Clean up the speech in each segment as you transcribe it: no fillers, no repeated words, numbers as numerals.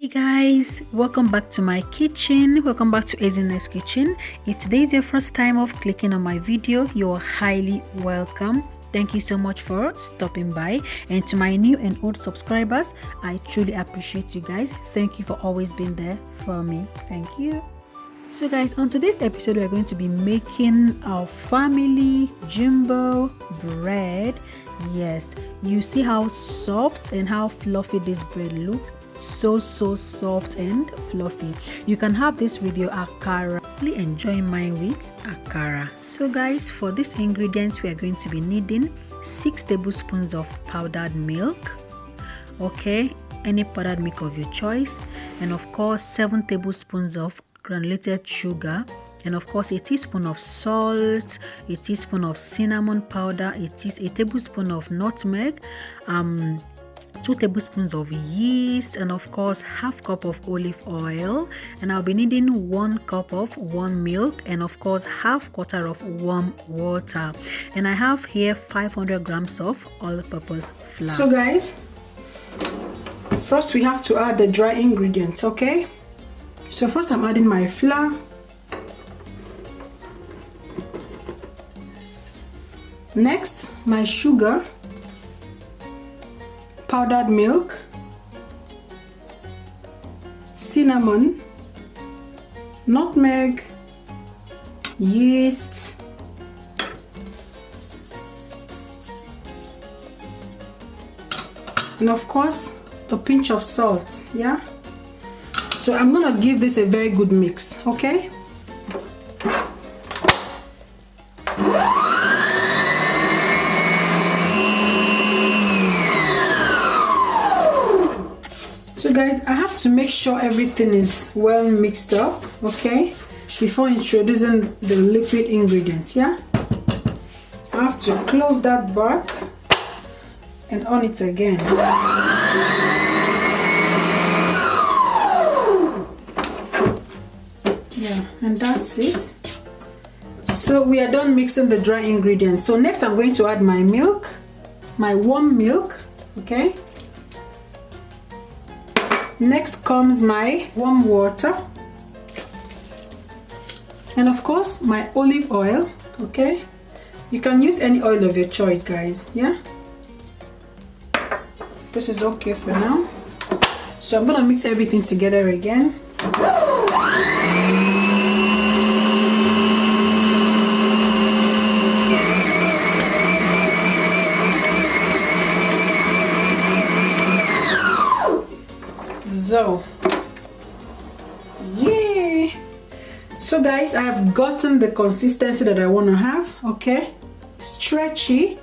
Hey guys, welcome back to my kitchen. Welcome back to Ezinne's kitchen. If today is your first time of clicking on my video, you're highly welcome. Thank you so much for stopping by, and to my new and old subscribers, I truly appreciate you guys. Thank you for always being there for me. Thank you. So guys, on today's episode we're going to be making our family jumbo bread. Yes, you see how soft and how fluffy this bread looks. So soft and fluffy. You can have this with your akara. Really enjoy mine with akara. So guys, for these ingredients we are going to be needing 6 tablespoons of powdered milk, okay, any powdered milk of your choice, and of course 7 tablespoons of granulated sugar, and of course a teaspoon of salt, a teaspoon of cinnamon powder, a tablespoon of nutmeg, 2 tablespoons of yeast, and of course half cup of olive oil, and I'll be needing 1 cup of warm milk, and of course half quarter of warm water, and I have here 500 grams of all-purpose flour. So guys, first we have to add the dry ingredients, okay? So first I'm adding my flour, next my sugar, powdered milk, cinnamon, nutmeg, yeast, and of course a pinch of salt. Yeah, so I'm gonna give this a very good mix, okay? So guys, I have to make sure everything is well mixed up, okay, before introducing the liquid ingredients. Yeah, I have to close that back and on it again. Yeah, and that's it. So we are done mixing the dry ingredients. So next I'm going to add my milk, my warm milk, okay. Next comes my warm water, and of course my olive oil, okay. You can use any oil of your choice, guys. Yeah, this is okay for now. So I'm gonna mix everything together again. So yeah, so guys, I have gotten the consistency that I want to have, okay, stretchy.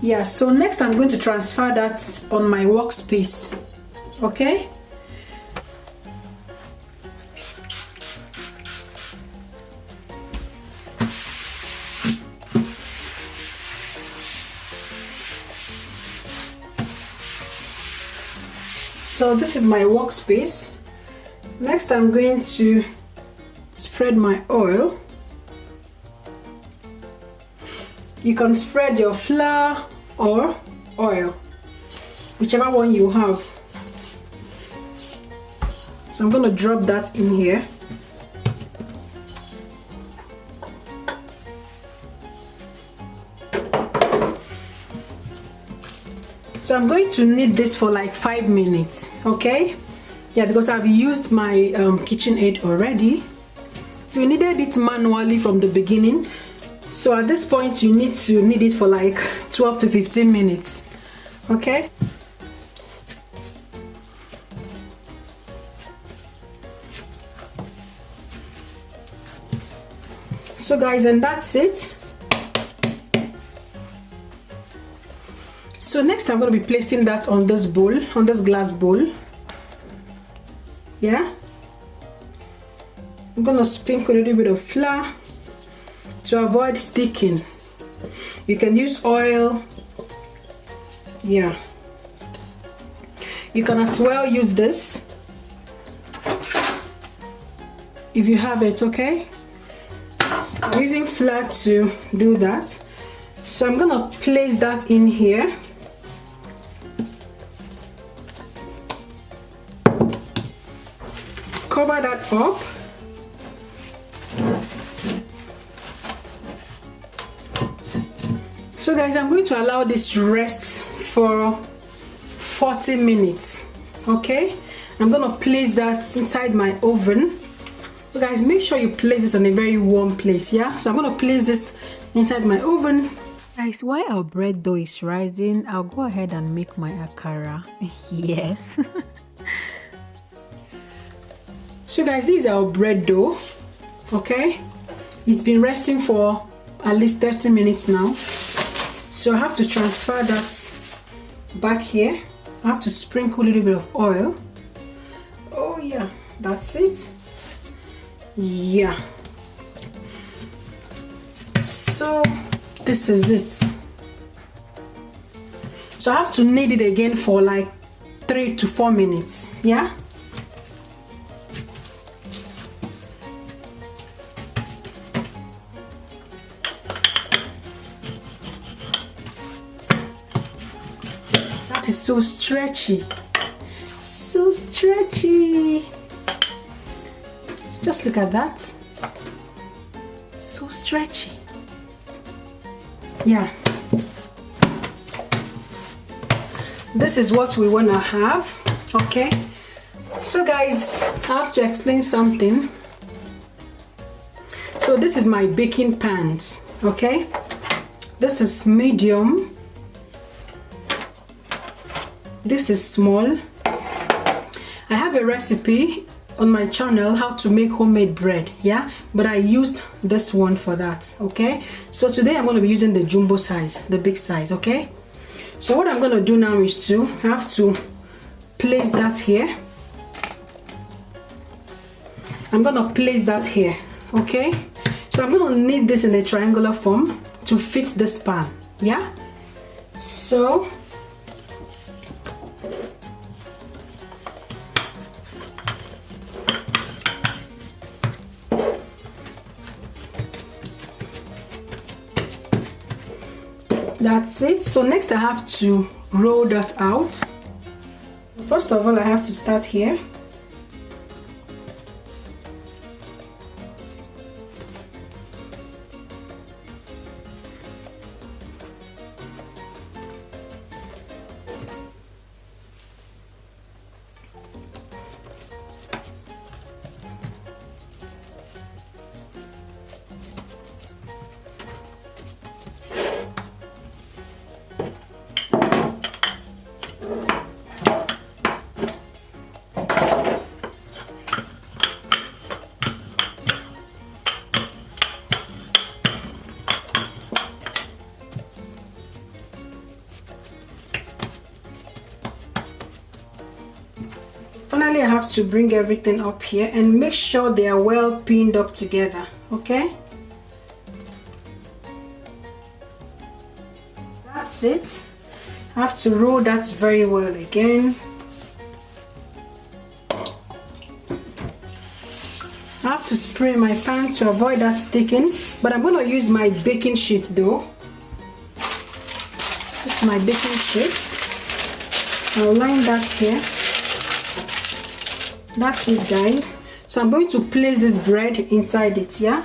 Yeah, so next I'm going to transfer that on my workspace, okay. So this is my workspace. Next I'm going to spread my oil. You can spread your flour or oil, whichever one you have. So I'm going to drop that in here. So I'm going to knead this for like 5 minutes, okay? Yeah, because I've used my kitchen aid already. You kneaded it manually from the beginning, so at this point you need to knead it for like 12 to 15 minutes, okay? So guys, and that's it. So next I'm going to be placing that on this bowl, on this glass bowl. Yeah, I'm going to sprinkle a little bit of flour to avoid sticking. You can use oil. Yeah, you can as well use this if you have it, okay. I'm using flour to do that, so I'm going to place that in here. cover that up. So guys, I'm going to allow this to rest for 40 minutes. Okay, I'm gonna place that inside my oven. So guys, make sure you place this on a very warm place. Yeah, so I'm gonna place this inside my oven. Guys, while our bread dough is rising, I'll go ahead and make my akara. Yes. So guys, this is our bread dough. Okay, it's been resting for at least 30 minutes now. So I have to transfer that back here. I have to sprinkle a little bit of oil. Oh yeah, that's it. Yeah. So this is it. So I have to knead it again for like 3 to 4 minutes. Yeah. That is so stretchy. So stretchy. Just look at that. So stretchy. Yeah. This is what we want to have. Okay. So guys, I have to explain something. So this is my baking pans. Okay. This is medium. This is small. I have a recipe on my channel how to make homemade bread, yeah, but I used this one for that. Okay, so today I'm going to be using the jumbo size, the big size. Okay, so what I'm going to do now is to have to place that here. I'm going to place that here. Okay, so I'm going to knead this in a triangular form to fit this pan. Yeah, so that's it. So next I have to roll that out. First of all, I have to start here. Finally, I have to bring everything up here and make sure they are well pinned up together. Okay, that's it. I have to roll that very well again. I have to spray my pan to avoid that sticking, but I'm going to use my baking sheet though. This is my baking sheet. I'll line that here. That's it, guys. So I'm going to place this bread inside it. Yeah,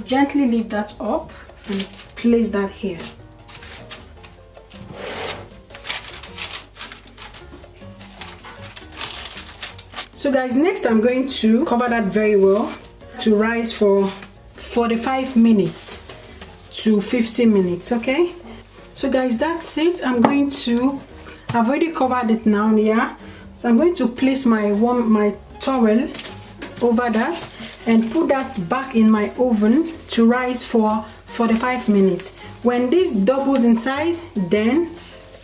gently lift that up and place that here. So guys, next I'm going to cover that very well to rise for 45 minutes to 50 minutes. Okay, so guys, that's it. I've already covered it now. Yeah, so I'm going to place my towel over that and put that back in my oven to rise for 45 minutes. When this doubles in size, then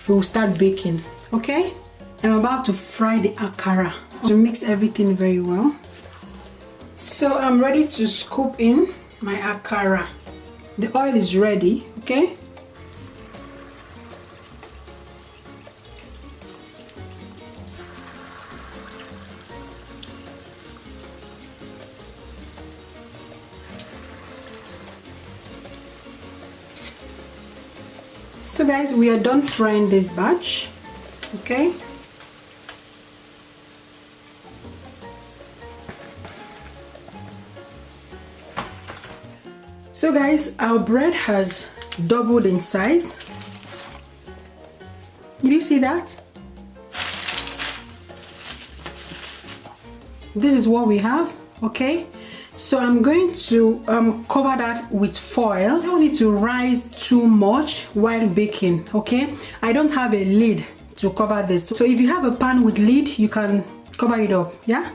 we'll start baking. Okay, I'm about to fry the akara to mix everything very well. So I'm ready to scoop in my akara. The oil is ready. Okay, so guys, we are done frying this batch. Okay, So guys, our bread has doubled in size. Did you see that? This is what we have, okay? So I'm going to cover that with foil. I don't need to rise too much while baking, okay? I don't have a lid to cover this. So if you have a pan with lid, you can cover it up, yeah?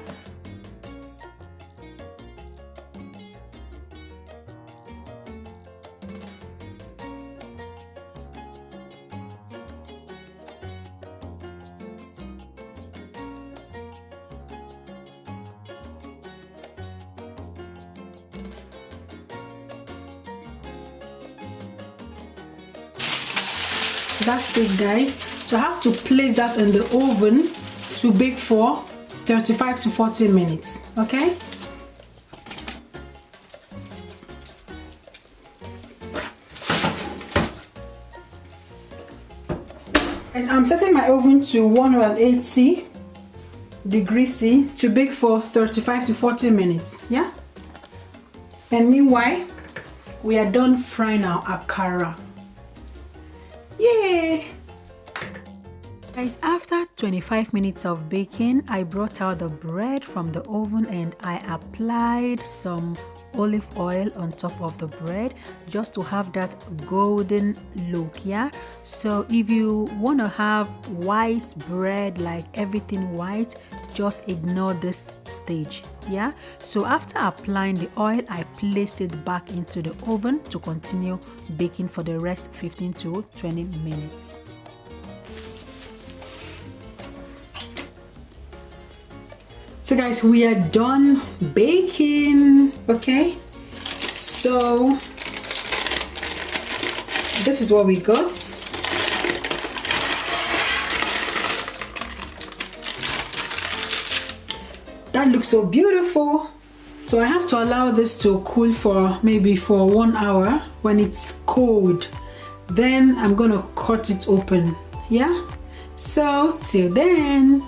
That's it, guys. So I have to place that in the oven to bake for 35 to 40 minutes, okay? And I'm setting my oven to 180 degrees C to bake for 35 to 40 minutes, yeah? And meanwhile, we are done frying our akara. Yay! Guys, after 25 minutes of baking, I brought out the bread from the oven and I applied some olive oil on top of the bread just to have that golden look, yeah? So if you want to have white bread, like everything white, just ignore this stage, yeah? So after applying the oil, I placed it back into the oven to continue baking for the rest 15 to 20 minutes. So guys, we are done baking, okay? So this is what we got. That looks so beautiful. So I have to allow this to cool for maybe 1 hour. When it's cold, then I'm gonna cut it open, yeah? So till then.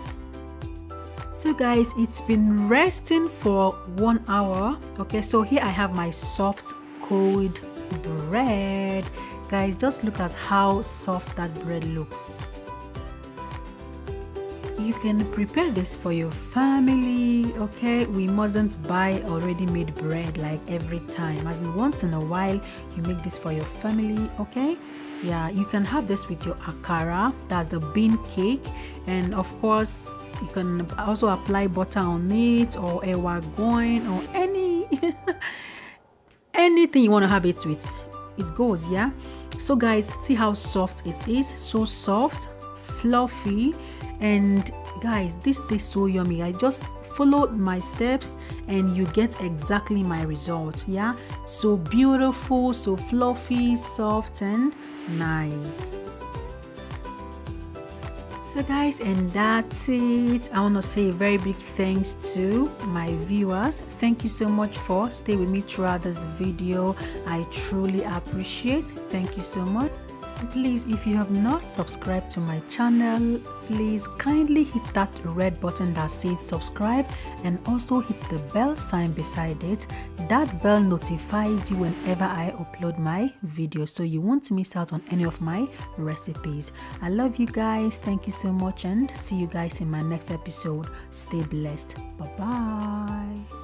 So guys, it's been resting for 1 hour, okay? So here I have my soft cold bread. Guys, just look at how soft that bread looks. You can prepare this for your family, okay? We mustn't buy already made bread like every time. As in, once in a while you make this for your family, okay? Yeah, you can have this with your akara, that's the bean cake, and of course you can also apply butter on it, or ewa goin, or anything you want to have it with, it goes, yeah? So guys, see how soft it is. So soft, fluffy, and guys, this tastes so yummy. I just followed my steps and you get exactly my result, yeah? So beautiful, so fluffy, soft, and nice. So guys, and that's it. I want to say a very big thanks to my viewers. Thank you so much for staying with me throughout this video. I truly appreciate. Thank you so much. Please, if you have not subscribed to my channel, please kindly hit that red button that says subscribe, and also hit the bell sign beside it. That bell notifies you whenever I upload my videos, so you won't miss out on any of my recipes. I love you guys. Thank you so much, and see you guys in my next episode. Stay blessed. Bye bye.